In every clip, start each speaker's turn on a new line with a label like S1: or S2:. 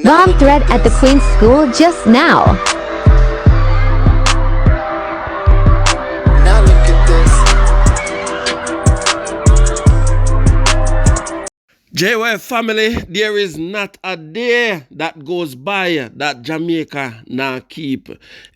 S1: Bomb threat at the Queen's School just now.
S2: Now look at this.
S3: JY family, there is not a day that goes by that Jamaica now keep.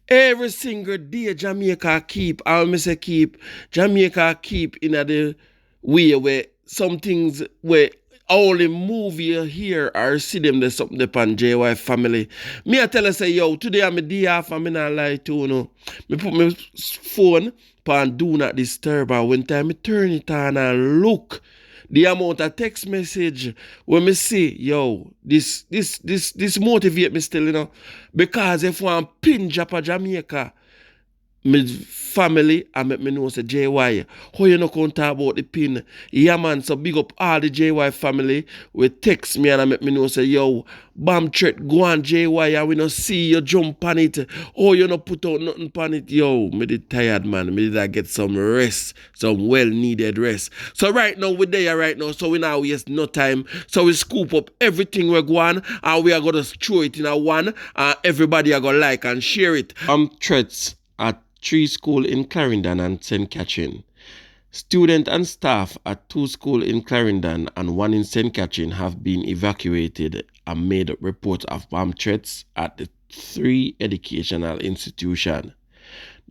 S3: Every single day Jamaica keep, I may say keep, Jamaica keep in the way where some things where only movie here or see them there's something upon JY family. Me I tell her say yo, today I'm a day off and me not lie to you know. Me put my phone on do not disturb and when time I turn it on and look the amount of text message when me see, yo, this motivate me still, you know. Because if one pin Japa Jamaica, my family, I make me know say JY. How you no come talk about the pin? Yeah man, so big up all the JY family. We text me and I make me know say, yo, bomb threat, go on JY and we no see you jump on it. Oh, you no put out nothing on it. Yo, me did tired man. Me did I get some rest, some well needed rest. So right now we're there right now, so we now waste no time. So we scoop up everything we're going and we are gonna throw it in a one and everybody are gonna like and share it. Threats at 3 schools in Clarendon and St. Catherine. Students and staff at 2 schools in Clarendon and 1 in St. Catherine have been evacuated and made reports of bomb threats at the 3 educational institutions.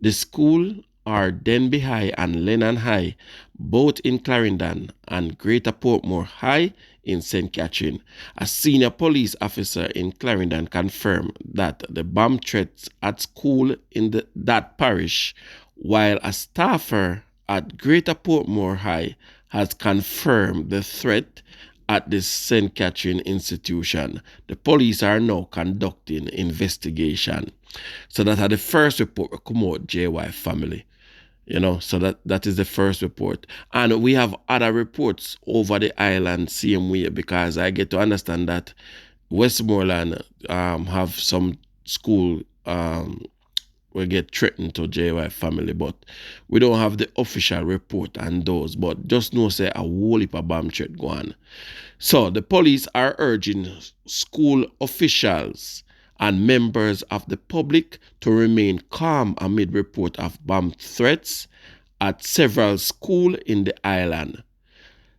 S3: The schools are Denby High and Lennon High, both in Clarendon, and Greater Portmore High in St. Catherine. A senior police officer in Clarendon confirmed that the bomb threats at school in that parish, while a staffer at Greater Portmore High has confirmed the threat at the St. Catherine institution. The police are now conducting investigation. So that are the first report come out, JY family. You know, so that is the first report. And we have other reports over the island same way because I get to understand that Westmoreland have some school will get threatened to JY family, but we don't have the official report on those. But just know say a whole heap of bomb threat go on. So the police are urging school officials and members of the public to remain calm amid report of bomb threats at several schools in the island.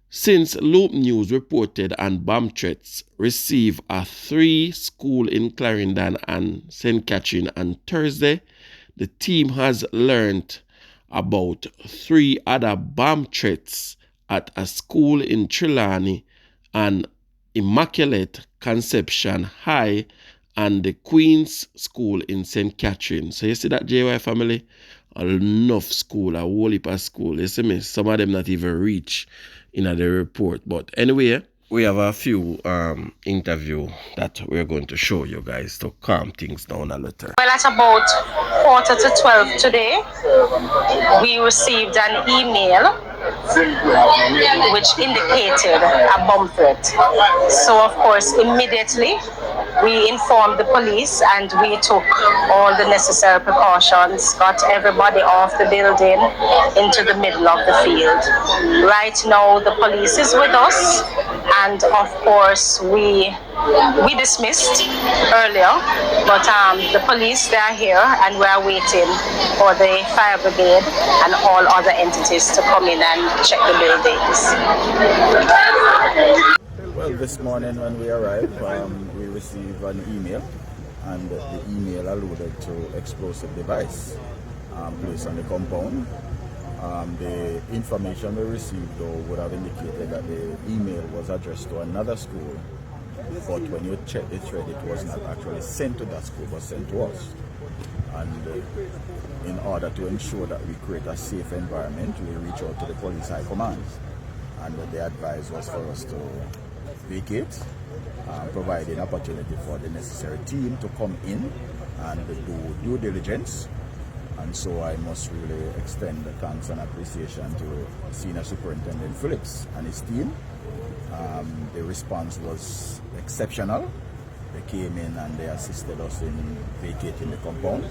S3: Since Loop News reported on bomb threats received at 3 schools in Clarendon and St. Catherine on Thursday, the team has learned about 3 other bomb threats at a school in Trelawney and Immaculate Conception High and the Queen's School in St. Catherine. So you see that JY family? Enough school, a whole heap of school. You see me? Some of them not even reach in the report. But anyway, we have a few interview that we're going to show you guys to calm things down a little.
S4: Well, at about 11:45 today, we received an email which indicated a bomb threat. So, of course, immediately we informed the police and we took all the necessary precautions, got everybody off the building into the middle of the field. Right now, the police is with us, and of course, we dismissed earlier, but the police, they are here and we are waiting for the fire brigade and all other entities to come in and check the buildings.
S5: Well, this morning when we arrived, we received an email, and the email alluded to explosive device placed on the compound. The information we received though would have indicated that the email was addressed to another school, but when you check the thread, it was not actually sent to that school, but sent to us. And in order to ensure that we create a safe environment, we reach out to the police high command, and the advice was for us to vacate, providing opportunity for the necessary team to come in and do due diligence. And so I must really extend the thanks and appreciation to Senior Superintendent Phillips and his team. The response was exceptional. They came in and they assisted us in vacating the compound,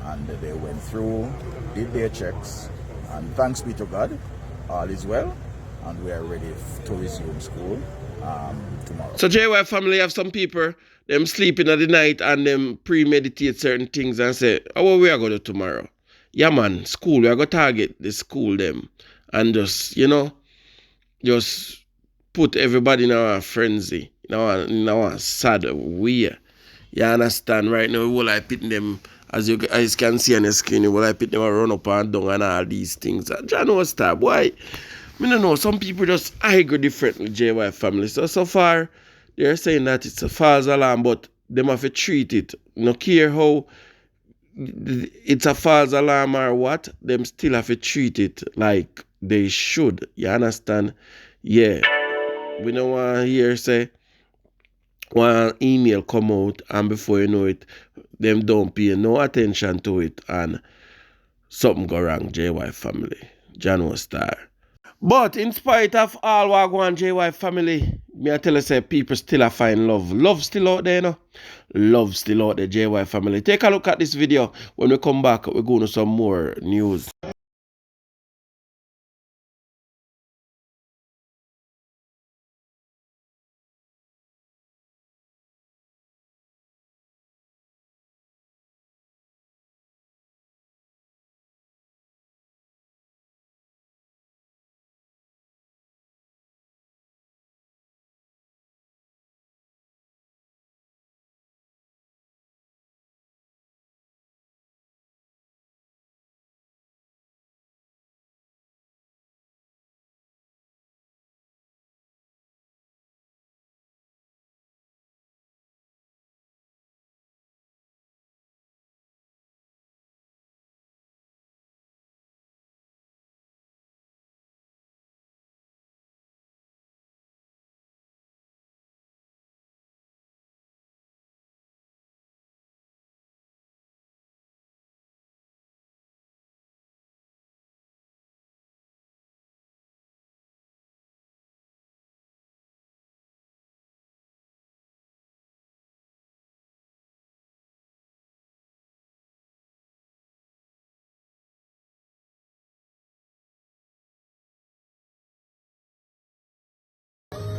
S5: and they went through, did their checks, and thanks be to God, all is well, and we are ready to resume school tomorrow.
S3: So JY family have some people, them sleeping at the night and them premeditate certain things and say, oh, what we are going to do tomorrow? Yeah, man, school, we are going to target the school them and just, just put everybody in our frenzy, in our sad way. You understand? Right now, we will like put them, as you guys can see on the screen, we will like put them run up and down and all these things. I know stop. Why? I don't know. Some people just argue differently, JY family. So far, they're saying that it's a false alarm, but them have to treat it. No care how it's a false alarm or what, them still have to treat it like they should. You understand? Yeah. We don't want to hear say one email come out and before you know it, them don't pay no attention to it and something go wrong, JY family. Jano Star. But in spite of all what go on, JY family, me I tell you say people still find love. Love still out there, Love still out there, JY family. Take a look at this video. When we come back, we're going to some more news.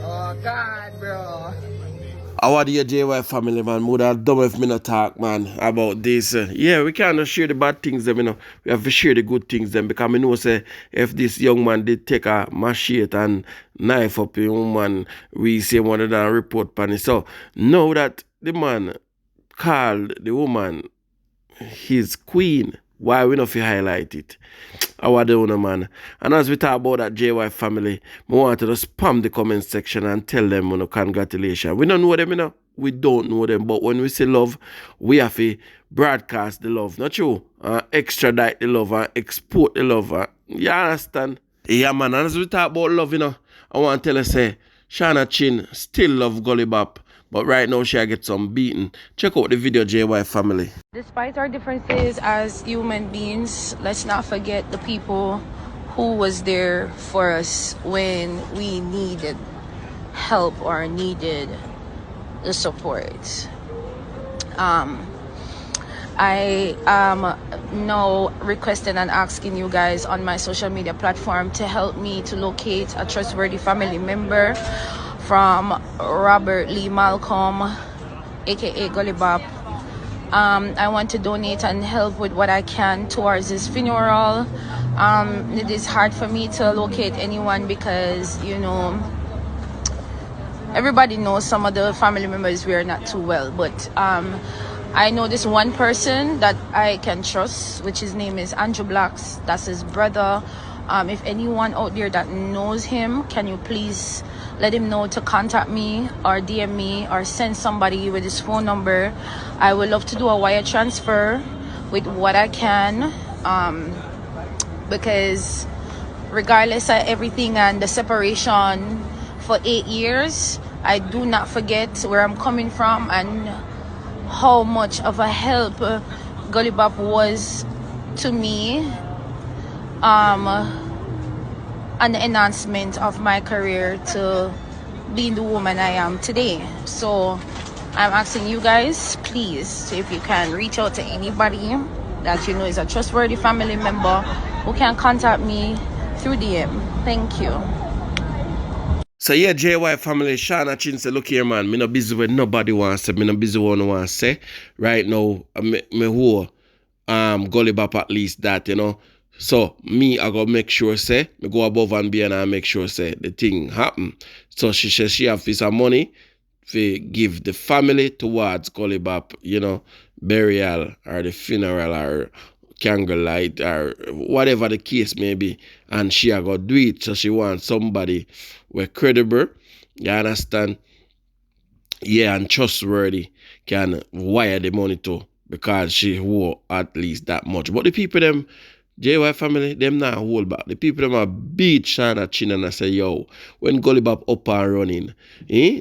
S2: Oh God, bro.
S3: Our dear JY family, man, would have dumb if me not talk, man, about this. Yeah, we cannot share the bad things, them, We have to share the good things, them, because we know, say, if this young man did take a machete and knife up a woman, we say one of them report pan it. So, know that the man called the woman his queen. Why we not fi highlight it? Our donor man. And as we talk about that JY family, we want to just spam the comment section and tell them congratulations. We don't know them, We don't know them. But when we say love, we have to broadcast the love. Not true? Extradite the love and export the love. You understand? Yeah, man. And as we talk about love, I want to tell you, say, Shana Chin still love Gully Bop. But right now, she get some beaten. Check out the video, JY family.
S6: Despite our differences as human beings, let's not forget the people who was there for us when we needed help or needed the support. I am now requesting and asking you guys on my social media platform to help me to locate a trustworthy family member from Robert Lee Malcolm, aka Gully Bop. I want to donate and help with what I can towards his funeral. It is hard for me to locate anyone because, everybody knows some of the family members we are not too well, but I know this one person that I can trust, which his name is Andrew Blacks. That's his brother. If anyone out there that knows him, can you please let him know to contact me or DM me or send somebody with his phone number. I would love to do a wire transfer with what I can, because regardless of everything and the separation for 8 years, I do not forget where I'm coming from and how much of a help Gully Bop was to me, and the enhancement of my career to being the woman I am today. So I'm asking you guys, please, if you can reach out to anybody that you know is a trustworthy family member who can contact me through DM. Thank you.
S3: So yeah, JY family, Shana Chin say, look here, man, me no busy with nobody wants say, me no busy with no one say. Right now, me who Gully Bop at least that, you know. So me, I go make sure say, me go above and beyond and make sure say the thing happen. So she says she have some money to give the family towards Gully Bop, you know, burial or the funeral or candlelight or whatever the case may be, and she a go do it. So she wants somebody we're credible, you understand, yeah, and trustworthy can wire the money to, because she owe at least that much. But the people them JY family, them not hold back. The people them are beat Shana Chin and I say, yo, when Gully Bop up and running,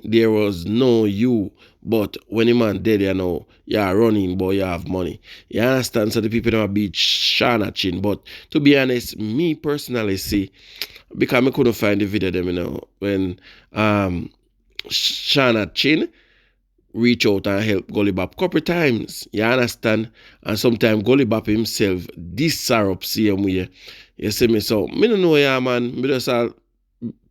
S3: there was no you. But when the man dead, you know, you're running, but you have money. You understand? So the people them are beat Shana Chin. But to be honest, me personally see, because I couldn't find the video them, you know, when Shana Chin reach out and help Gully Bop couple times, you understand? And sometimes Gully Bop himself this up same way. You see me? So me don't know, yeah, man. Me just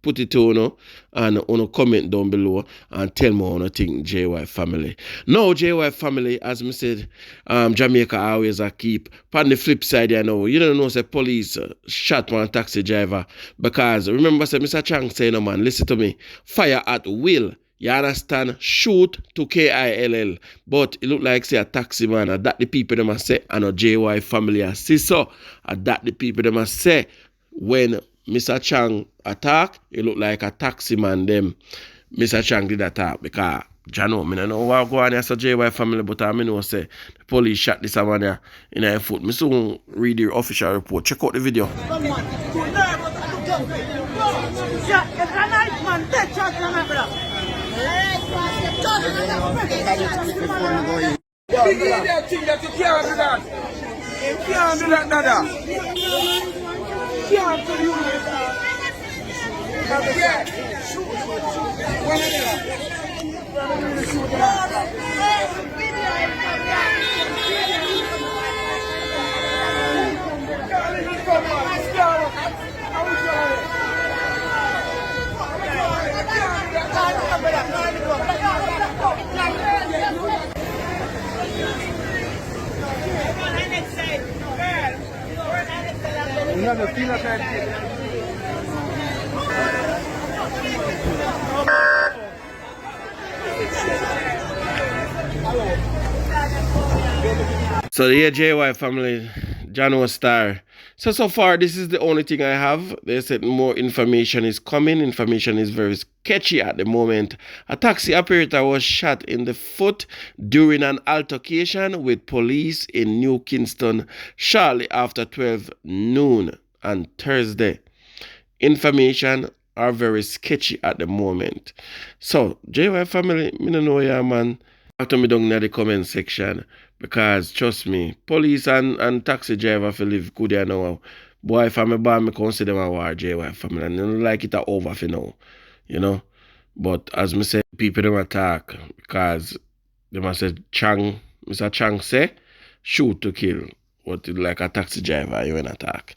S3: put it on you and on comment down below and tell me on think JY family. Now JY family, as me said, Jamaica always a keep. On the flip side, you know say police shot one taxi driver because remember say Mr. Chang say, no man, listen to me, fire at will. You understand? Shoot to KILL. But it look like say a Taximan. And that the people them must say, and a JY family assist. So that the people them must say, when Mr. Chang attack, it look like a Taximan them. Mr. Chang did attack because Jano, I don't know what go on as a JY family, but I know say the police shot this man there in her foot. Me soon read the official report. Check out the video. So the JY family, Jano Star. So far, this is the only thing I have. They said more information is coming. Information is very sketchy at the moment. A taxi operator was shot in the foot during an altercation with police in New Kingston shortly after 12 noon on Thursday. Information are very sketchy at the moment. So, JY family, me don't know ya, man. After me down in the comment section, because trust me, police and taxi driver for live good there now. Boy, if I'm a bar, me consider them a war JY family, and I don't like it over for now, you know. But as me say, people them attack because they must say Mr. Chang say, shoot to kill. What like a taxi driver, you in attack.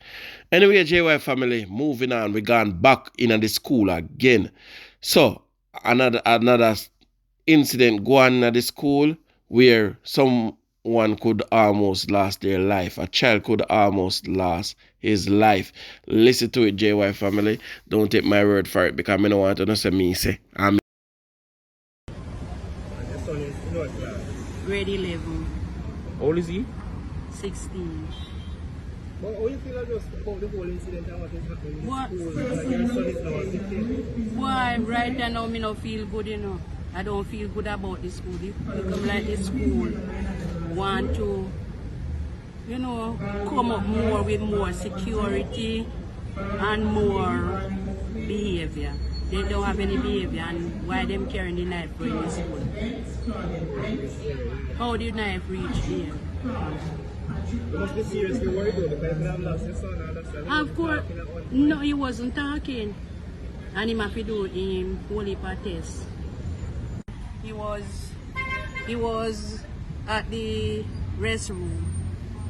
S3: Anyway, JY family, moving on, we gone back in the school again. So another incident going at the school where someone could almost lose their life. A child could almost lose his life. Listen to it, JY family. Don't take my word for it because I don't want to say me say.
S7: Grade 11.
S8: How old is he?
S7: 16.
S8: But how you feel just about the whole incident and what is happening in
S7: What?
S8: school? Like your son is now 16.
S7: Why right now me no feel good, you know. I don't feel good about the school. It become like the school want to, you know, come up more with more security and more behavior. They don't have any behavior, and why them carrying the knife going to school? How did the knife reach there?
S8: You must be seriously worried though because you have lost your son and that's
S7: Of course, no, he wasn't talking. And he have to do him holy test. He was at the restroom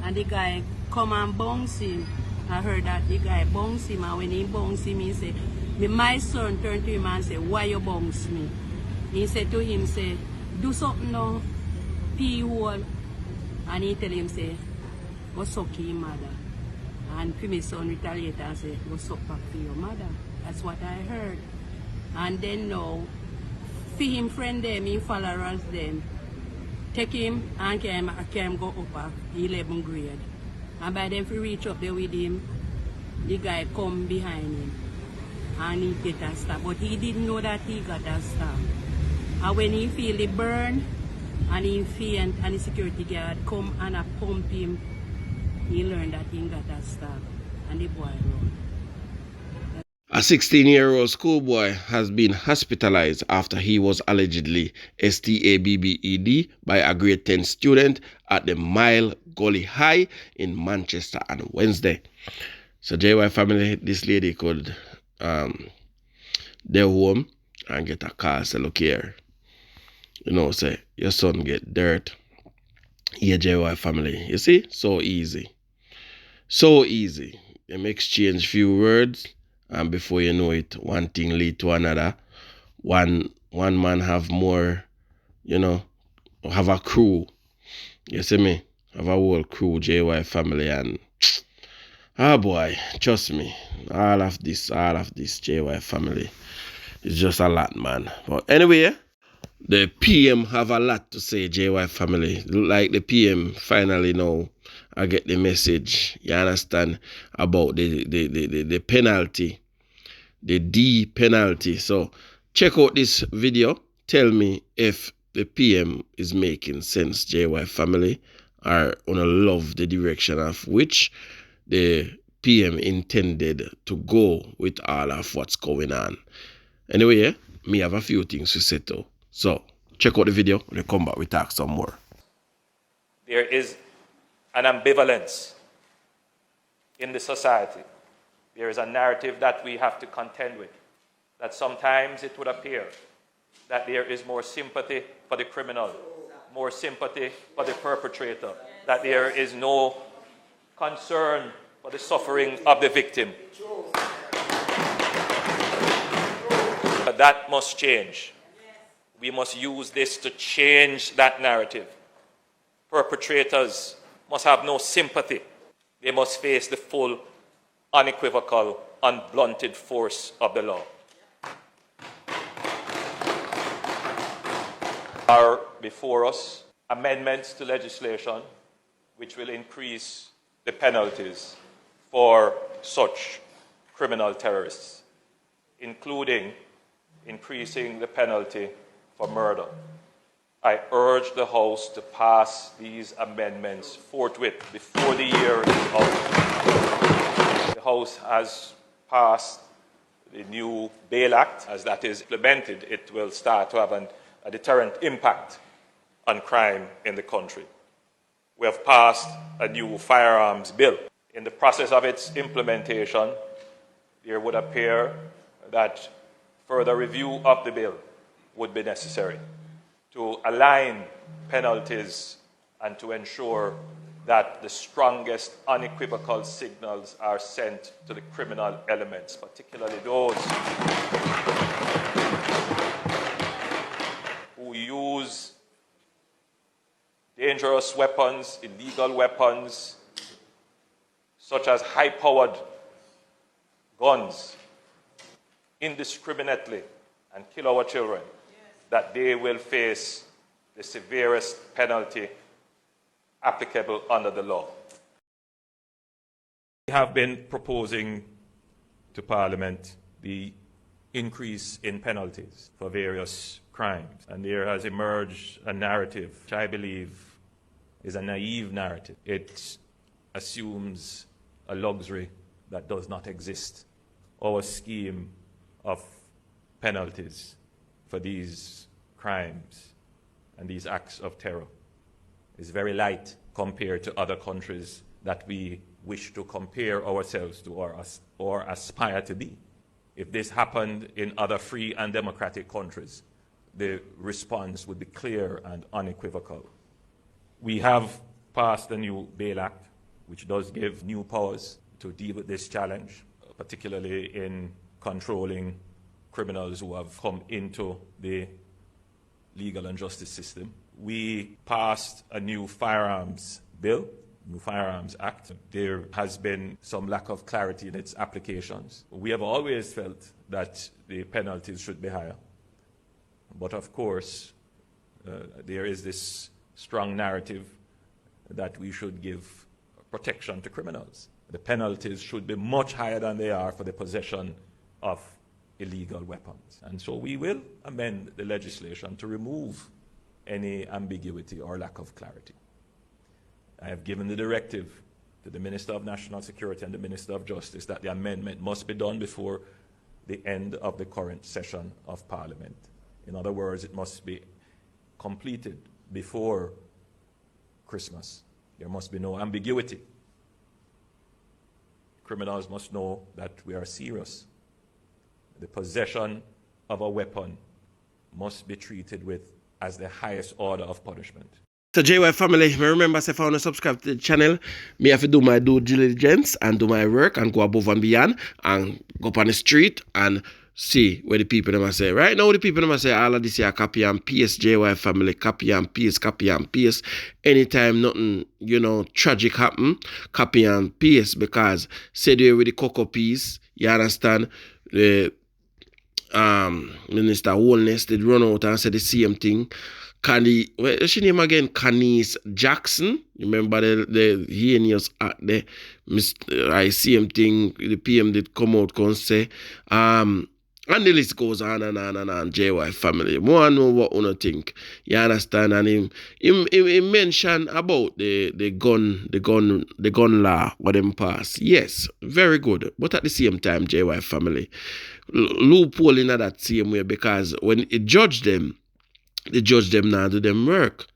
S7: and the guy come and bounce him. I heard that the guy bounce him, and when he bounce him, he said, My son turned to him and said, why you bounce me? He said to him, say, do something now, pee hole. And he tell him, say, go suck your mother. And my son retaliated and said, go suck back for your mother. That's what I heard. And then now, for him friend them, him followers them, take him and carry him go up at 11th grade. And by then, if we reach up there with him, the guy come behind him and he get a stab. But he didn't know that he got a stab. And when he feel the burn and he faint and the security guard come and pump him, he learned that he got a stab. And the boy run.
S3: A 16-year-old schoolboy has been hospitalized after he was allegedly stabbed by a grade 10 student at the Mile Gully High in Manchester on Wednesday. So JY family, this lady could their home and get a call, say, look here, you know, say, your son get dirt. Yeah, JY family, you see, so easy. So easy. Them exchange few words, and before you know it, one thing lead to another. One man have more, you know, have a crew. You see me? Have a whole crew, JY family, and boy, trust me, all of this JY family is just a lot, man. But anyway, the PM have a lot to say, JY family. Look like the PM finally now I get the message, you understand, about the penalty, the D penalty. So check out this video. Tell me if the PM is making sense, JY family, or gonna love the direction of which the PM intended to go with all of what's going on. Anyway, yeah, me have a few things to say too. So check out the video when I come back, we talk some more.
S9: There is an ambivalence in the society. There is a narrative that we have to contend with, that sometimes it would appear that there is more sympathy for the criminal, more sympathy for the perpetrator, that there is no concern for the suffering of the victim. But that must change. We must use this to change that narrative. Perpetrators must have no sympathy. They must face the full, unequivocal, unblunted force of the law. Are before us amendments to legislation which will increase the penalties for such criminal terrorists, including increasing the penalty for murder. I urge the House to pass these amendments forthwith before the year is out. The House has passed the new Bail Act. As that is implemented, it will start to have a deterrent impact on crime in the country. We have passed a new firearms bill. In the process of its implementation, there would appear that further review of the bill would be necessary to align penalties and to ensure that the strongest unequivocal signals are sent to the criminal elements, particularly those who use dangerous weapons, illegal weapons, such as high-powered guns, indiscriminately and kill our children, that they will face the severest penalty applicable under the law. We have been proposing to Parliament the increase in penalties for various crimes, and there has emerged a narrative which I believe is a naive narrative. It assumes a luxury that does not exist. Our scheme of penalties for these crimes and these acts of terror is very light compared to other countries that we wish to compare ourselves to or aspire to be. If this happened in other free and democratic countries, the response would be clear and unequivocal. We have passed the new Bail Act, which does give new powers to deal with this challenge, particularly in controlling criminals who have come into the legal and justice system. We passed a new firearms bill, new Firearms Act. There has been some lack of clarity in its applications. We have always felt that the penalties should be higher. But of course, there is this strong narrative that we should give protection to criminals. The penalties should be much higher than they are for the possession of illegal weapons. And so we will amend the legislation to remove any ambiguity or lack of clarity. I have given the directive to the Minister of National Security and the Minister of Justice that the amendment must be done before the end of the current session of Parliament. In other words, it must be completed before Christmas. There must be no ambiguity. Criminals must know that we are serious. The possession of a weapon must be treated with as the highest order of punishment.
S3: So JY family, remember if I want to subscribe to the channel, me have to do my due diligence and do my work and go above and beyond and go up on the street and see where the people them say. Right now the people them say all of this here copy and paste, JY family, copy and paste, copy and paste. Anytime nothing, tragic happen, copy and paste, because say there with the cocoa piece, you understand, the Minister Holness did run out and say the same thing. What's her name again? Candice Jackson. Remember the heinous act there? I same thing. The PM did come out and say, and the list goes on and on and on. JY family. More know what you think. You understand? And he mentioned about the gun law what them pass. Yes, very good. But at the same time, JY family, loophole in that same way, because when it judge them now do them work.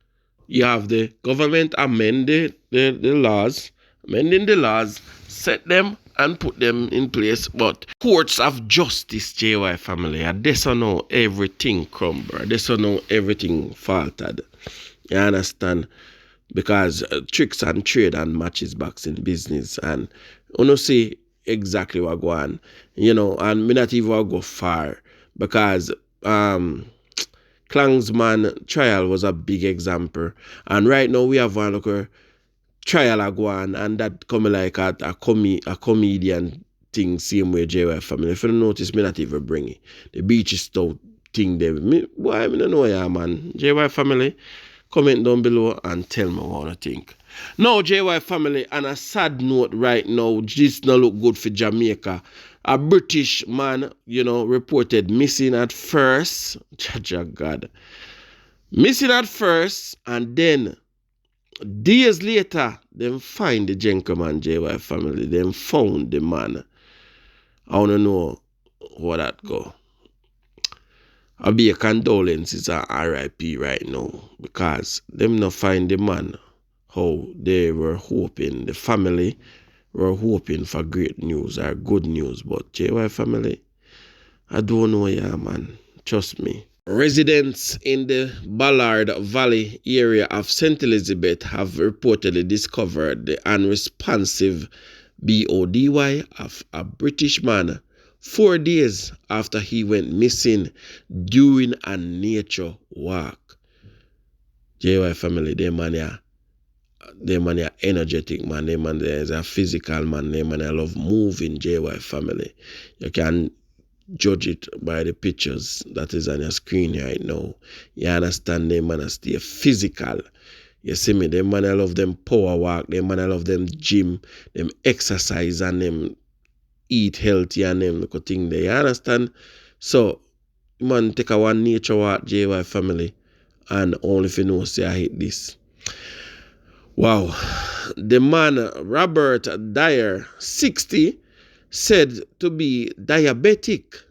S3: You have the government amending the laws, set them and put them in place. But courts of justice, JY family, and they don't know everything crumble. They don't know everything faltered. You understand? Because tricks and trade and matches box in business, and you know see exactly what go on. And me not even go far, because Klangsman trial was a big example, and right now we have one trial a go on, and that come like a comedian thing, same way JY family. If you don't notice, me not even bring it. The beach is stout thing there. Me don't know ya, man. JY family, comment down below and tell me what you think. Now, JY family, on a sad note right now, this not look good for Jamaica. A British man, reported missing at first. God. Missing at first, and then days later, them find the gentleman, JY family. Them found the man. I want to know how that go. I'll be a condolences and RIP right now, because them not find the man how they were hoping. The family were hoping for great news or good news, but JY family, I don't know ya, man. Trust me. Residents in the Ballard Valley area of St. Elizabeth have reportedly discovered the unresponsive body of a British man 4 days after he went missing during a nature walk. JY family, they man are energetic, man. They man is a physical man. They man I love moving, JY family. You can judge it by the pictures that is on your screen right now. You understand, they man stay physical. You see me, they man I love them power walk, they man I love them gym, them exercise and them eat healthy and them look thing there. You understand? So man take a one nature walk, JY family, and only if you know say I hate this. Wow. The man, Robert Dyer, 60, said to be diabetic,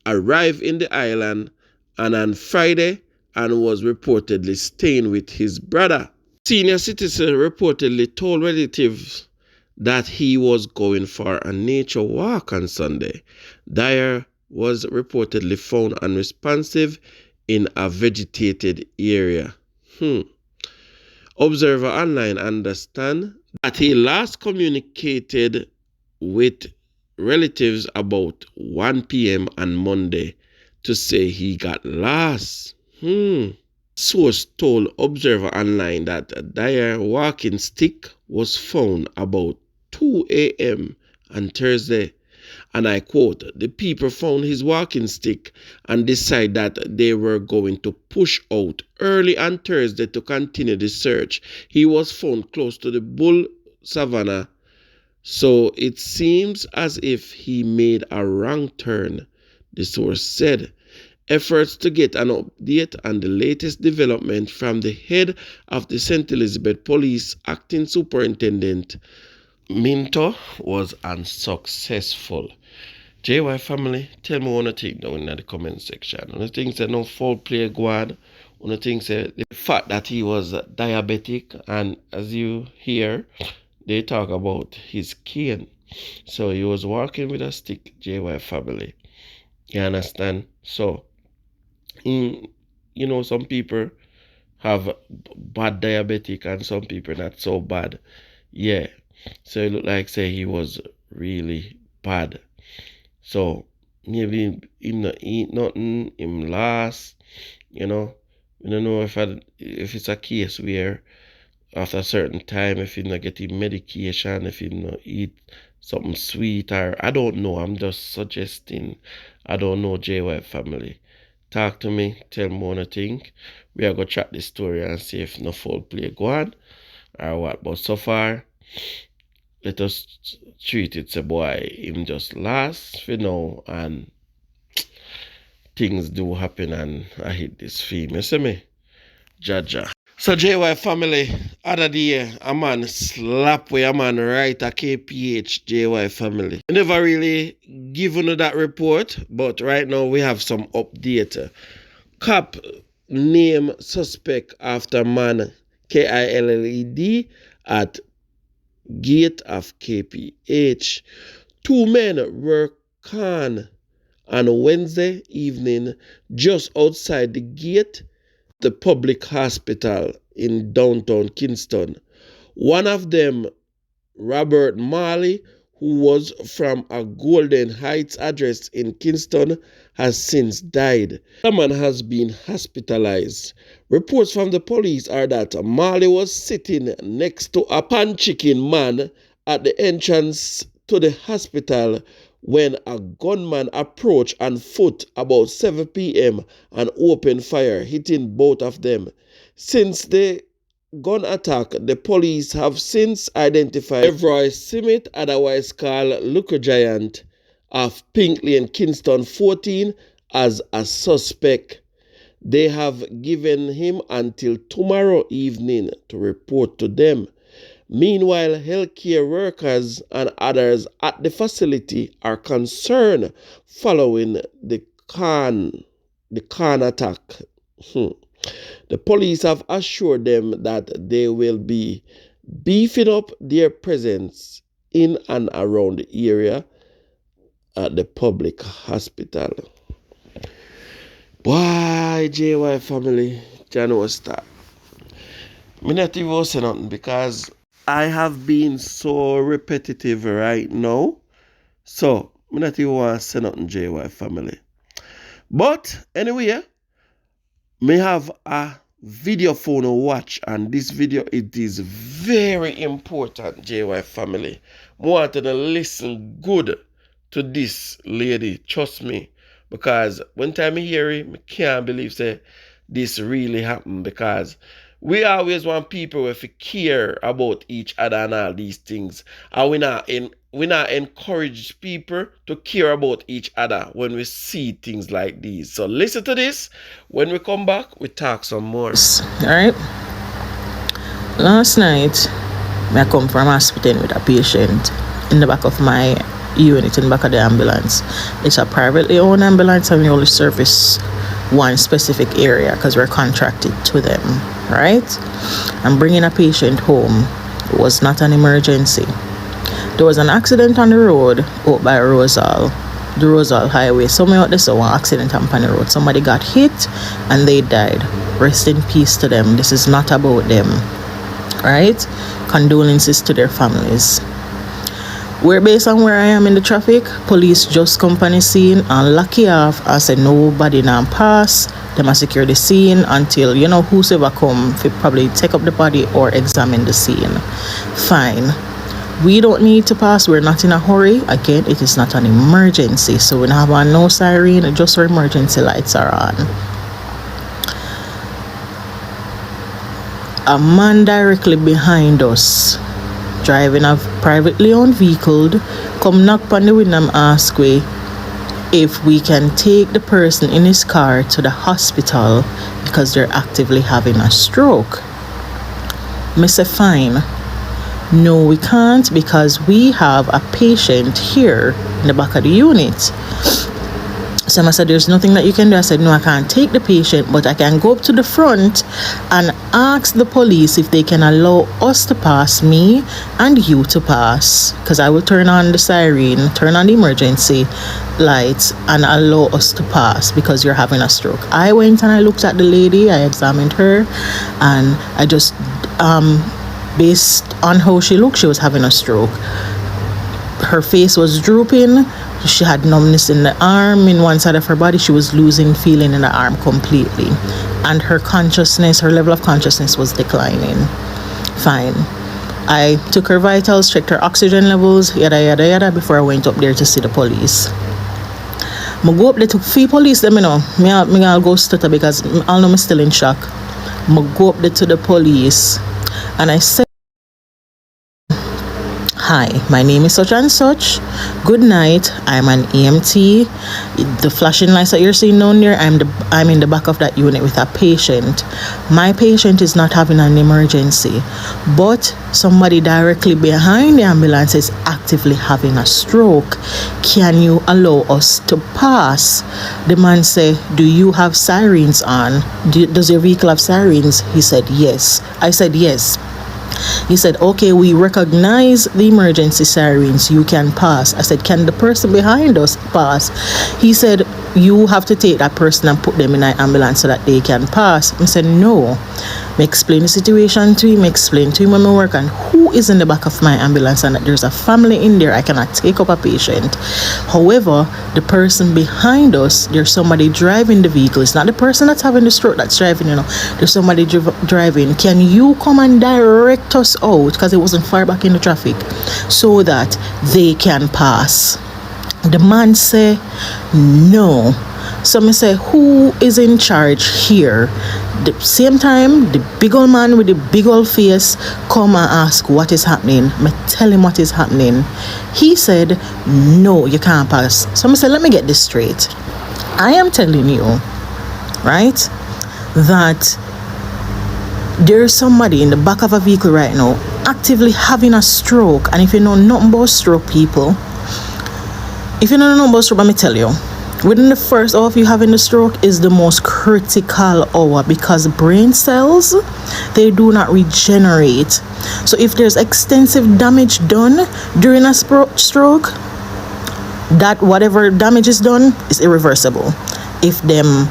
S3: arrived in the island and on Friday and was reportedly staying with his brother. Senior citizen reportedly told relatives that he was going for a nature walk on Sunday. Dyer was reportedly found unresponsive in a vegetated area. Observer online understand that he last communicated with relatives about 1 p.m. on Monday to say he got lost. Source told Observer Online that a dire walking stick was found about 2 a.m. on Thursday. And I quote, "The people found his walking stick and decided that they were going to push out early on Thursday to continue the search. He was found close to the Bull Savannah, so it seems as if he made a wrong turn," the source said. Efforts to get an update on the latest development from the head of the St. Elizabeth Police Acting Superintendent Minto was unsuccessful. JY family, tell me what you think down in the comment section. One thing say no foul play guard. One thing say the fact that he was diabetic, and as you hear, they talk about his cane. So he was walking with a stick, JY family. You understand? So, some people have bad diabetic and some people not so bad. Yeah. So it looked like say he was really bad. So maybe him not eat nothing, him last, We don't know if it's a case where after a certain time, if he not get him medication, if he not eat something sweet, or I don't know. I'm just suggesting. I don't know, JY family. Talk to me, tell me what you think. We are going to track this story and see if no foul play go on or what. But so far, let us treat it, say boy, him just last for now, and things do happen, and I hit this film. You see me? Jaja. So JY family, other day, a man slap with a man right at KPH, JY family. I never really given you that report, but right now we have some update. Cop name suspect after man KILLED at gate of KPH. 2 men were caught on Wednesday evening just outside the gate the public hospital in downtown Kingston. One of them, Robert Marley, who was from a Golden Heights address in Kingston, has since died. The man has been hospitalized. Reports from the police are that Marley was sitting next to a pan-chicken man at the entrance to the hospital when a gunman approached on foot about 7 p.m. and opened fire, hitting both of them. Since the gun attack, the police have since identified Evroy Simit, otherwise called Luka Giant, of Pink Lane, Kingston 14, as a suspect. They have given him until tomorrow evening to report to them. Meanwhile, healthcare workers and others at the facility are concerned following the Khan attack. The police have assured them that they will be beefing up their presence in and around the area at the public hospital. Why, JY family, January start. Me not even say nothing because I have been so repetitive right now. So, I not even want to say nothing, JY family. But, anyway, me have a video phone to watch, and this video, it is very important, JY family. I want to listen good to this lady, trust me. Because when time I hear it, I can't believe that this really happened, because we always want people if we care about each other and all these things. And we not encourage people to care about each other when we see things like these. So listen to this. When we come back, we talk some more.
S10: Alright. Last night, I come from hospital with a patient in the back of my unit, in the back of the ambulance. It's a privately owned ambulance, and we only service one specific area because we're contracted to them, right? I'm bringing a patient home. It was not an emergency. There was an accident on the road out by Rosal, the Rosal Highway. Somewhere out there, so one accident on the road. Somebody got hit and they died. Rest in peace to them. This is not about them, right? Condolences to their families. Where based on where I am in the traffic, police just come on the scene and lock you off and say nobody now pass. They must secure the scene until, you know, whosoever come probably take up the body or examine the scene. Fine. We don't need to pass. We're not in a hurry. Again, it is not an emergency. So we have no siren, just our emergency lights are on. A man directly behind us, driving a privately owned vehicle, come knock on the window and ask we if we can take the person in his car to the hospital because they're actively having a stroke. I say fine. No, we can't because we have a patient here in the back of the unit. So I said, there's nothing that you can do. I said, no, I can't take the patient, but I can go up to the front and ask the police if they can allow us to pass, me and you to pass, because I will turn on the siren, turn on the emergency lights and allow us to pass because you're having a stroke. I went and I looked at the lady, I examined her, and I just, based on how she looked, she was having a stroke. Her face was drooping. She had numbness in the arm, in one side of her body. She was losing feeling in the arm completely. And her consciousness, her level of consciousness was declining. Fine. I took her vitals, checked her oxygen levels, yada, yada, yada, before I went up there to see the police. I go up there to see police, them, you know. I'll go stutter because I know I'm still in shock. I go up there to the police and I said, hi, my name is such and such. Good night. I'm an EMT. The flashing lights that you're seeing down there, I'm in the back of that unit with a patient. My patient is not having an emergency, but somebody directly behind the ambulance is actively having a stroke. Can you allow us to pass? The man said, do you have sirens on? Does your vehicle have sirens? He said, yes. I said, yes. He said, okay, we recognize the emergency sirens, you can pass. I said, can the person behind us pass? He said, you have to take that person and put them in an ambulance so that they can pass. I said, no. I explained the situation to him, explained to him when I work and who is in the back of my ambulance and that there's a family in there, I cannot take up a patient. However, the person behind us, there's somebody driving the vehicle. It's not the person that's having the stroke that's driving, you know. There's somebody driving. Can you come and direct us out, because it wasn't far back in the traffic, so that they can pass? The man say no. So I say, who is in charge here? The same time, the big old man with the big old face come and ask what is happening. I tell him what is happening. He said, no, you can't pass. So I say, let me get this straight. I am telling you, right, that there's somebody in the back of a vehicle right now actively having a stroke. And if you know nothing about stroke, people, if you don't know about stroke, let me tell you, within the first hour of you having the stroke is the most critical hour, because brain cells, they do not regenerate. So if there's extensive damage done during a stroke, that whatever damage is done is irreversible. If them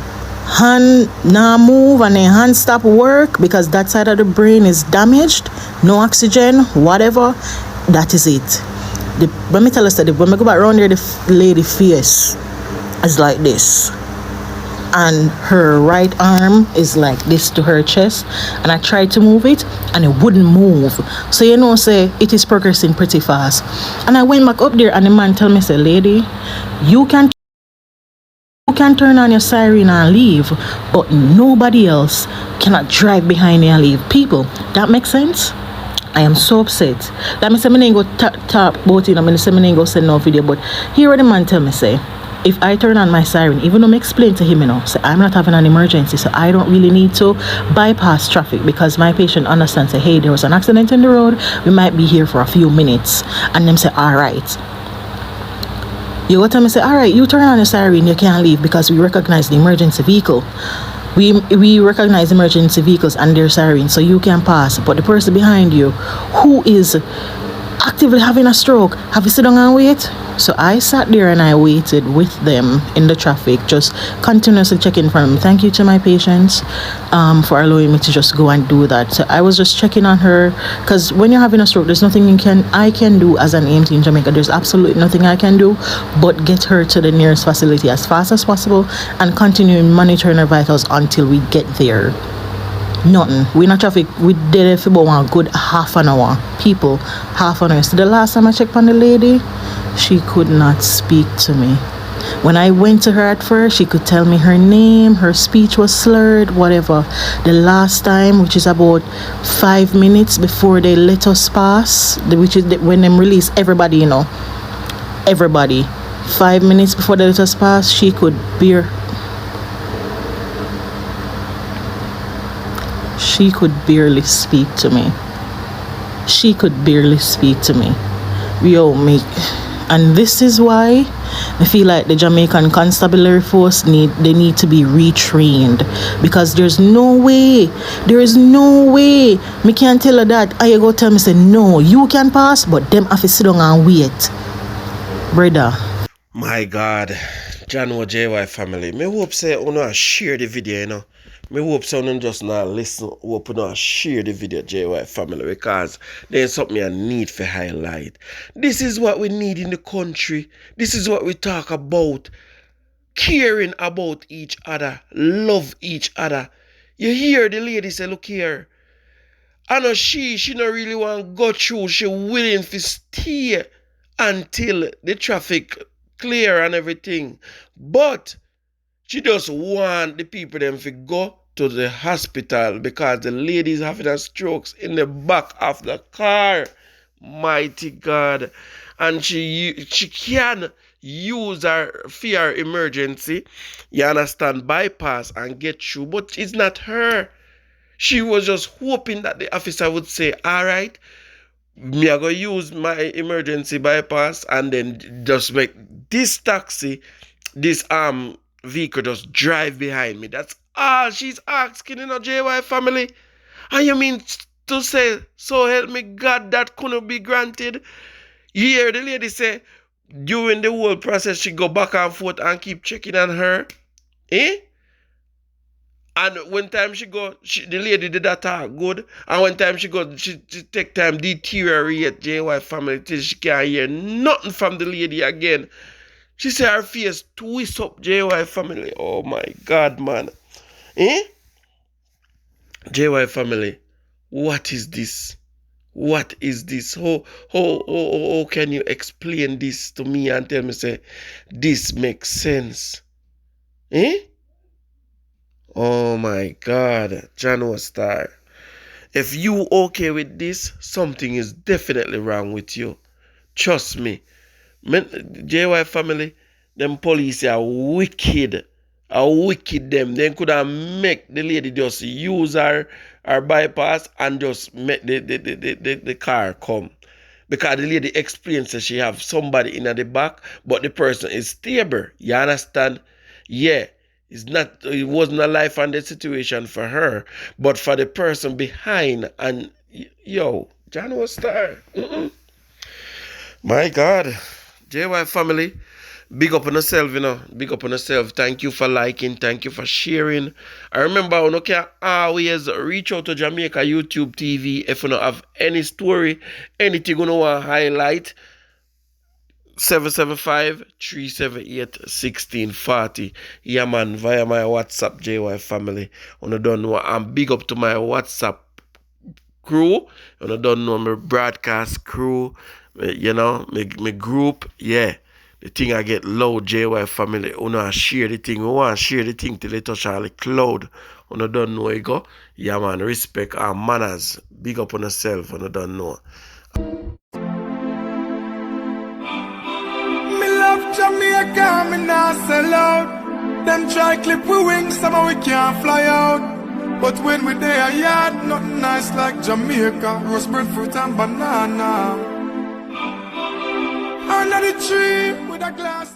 S10: hand now move and their hand stop work because that side of the brain is damaged, no oxygen, whatever, that is it. Let me tell us that when we go back around there, the lady face is like this, and her right arm is like this to her chest, and I tried to move it and it wouldn't move. So you know, say it is progressing pretty fast. And I went back up there and the man tell me, say, lady, you can turn on your siren and leave, but nobody else cannot drive behind you and leave. People, that makes sense? I am so upset. That means I'm go talk about it. I'm going go send no video, but here the man tell me, say, if I turn on my siren, even though I explain to him, you know, say I'm not having an emergency, so I don't really need to bypass traffic, because my patient understands, say, hey, there was an accident in the road, we might be here for a few minutes. And them say, all right. You go tell me, say, all right, you turn on the siren, you can't leave because we recognize the emergency vehicle. We recognize emergency vehicles and their sirens, so you can pass. But the person behind you who is actively having a stroke, have you sit down and wait? So I sat there and I waited with them in the traffic, just continuously checking for them. Thank you to my patients for allowing me to just go and do that. So I was just checking on her, because when you're having a stroke, there's nothing I can do as an EMT in Jamaica. There's absolutely nothing I can do but get her to the nearest facility as fast as possible and continue monitoring her vitals until we get there. Nothing. We in a traffic. We did it for about a good half an hour. People, half an hour. So the last time I checked on the lady, she could not speak to me. When I went to her at first, she could tell me her name, her speech was slurred, whatever. The last time, which is about 5 minutes before they let us pass, which is when they release everybody, everybody. 5 minutes before they let us pass, she could barely speak to me. She could barely speak to me. And this is why I feel like the Jamaican Constabulary Force need to be retrained, because there is no way me can't tell her that. I go tell me say no, you can pass, but them have to sit down and wait, brother.
S3: My God, John JY family, me hope say you share the video, Me hope someone just not listen, hope not share the video, JY family, because there's something I need to highlight. This is what we need in the country. This is what we talk about. Caring about each other, love each other. You hear the lady say, look here. I know she don't really want to go through. She willing to stay until the traffic clear and everything. But she just want the people them to go to the hospital because the lady is having a stroke in the back of the car. Mighty God. And she can use her fear emergency, you understand, bypass and get through. But it's not her. She was just hoping that the officer would say, all right, me I go use my emergency bypass and then just make this taxi, this vehicle just drive behind me. That's all she's asking, JY family. And you mean to say, so help me God, that couldn't be granted? You hear the lady say, during the whole process, she go back and forth and keep checking on her. And when time she go, the lady did that good. And when time she go, she take time deteriorate JY family till she can't hear nothing from the lady again. She say her face twist up, JY family. Oh my God, man. JY family, what is this? What is this? How can you explain this to me and tell me, say, this makes sense? Oh my God, John Star. If you okay with this, something is definitely wrong with you. Trust me. JY family, them police are wicked. Them. They could have make the lady just use her bypass and just make the car come. Because the lady explains that she have somebody in the back, but the person is stable. You understand? Yeah. It wasn't a life and death situation for her, but for the person behind. And John was Star. My God. JY family, big up on yourself, Big up on yourself. Thank you for liking. Thank you for sharing. I remember you can always reach out to Jamaica YouTube TV if you don't have any story, anything you want to highlight. 775-378-1640. Yeah, man, via my WhatsApp, JY family. You don't know, I'm big up to my WhatsApp crew. You don't know my broadcast crew, my group. Yeah, the thing I get loud, JY family. You share the thing. You want to share the thing till it touch all the cloud. You don't know you go. Yeah, man, respect and manners. Big up on yourself. You don't know.
S11: Jamaica, me nah sell out. Them try clip we wings, somehow we can't fly out. But when we there yard, nothing nice like Jamaica. Roast breadfruit and banana. Under the tree with a glass.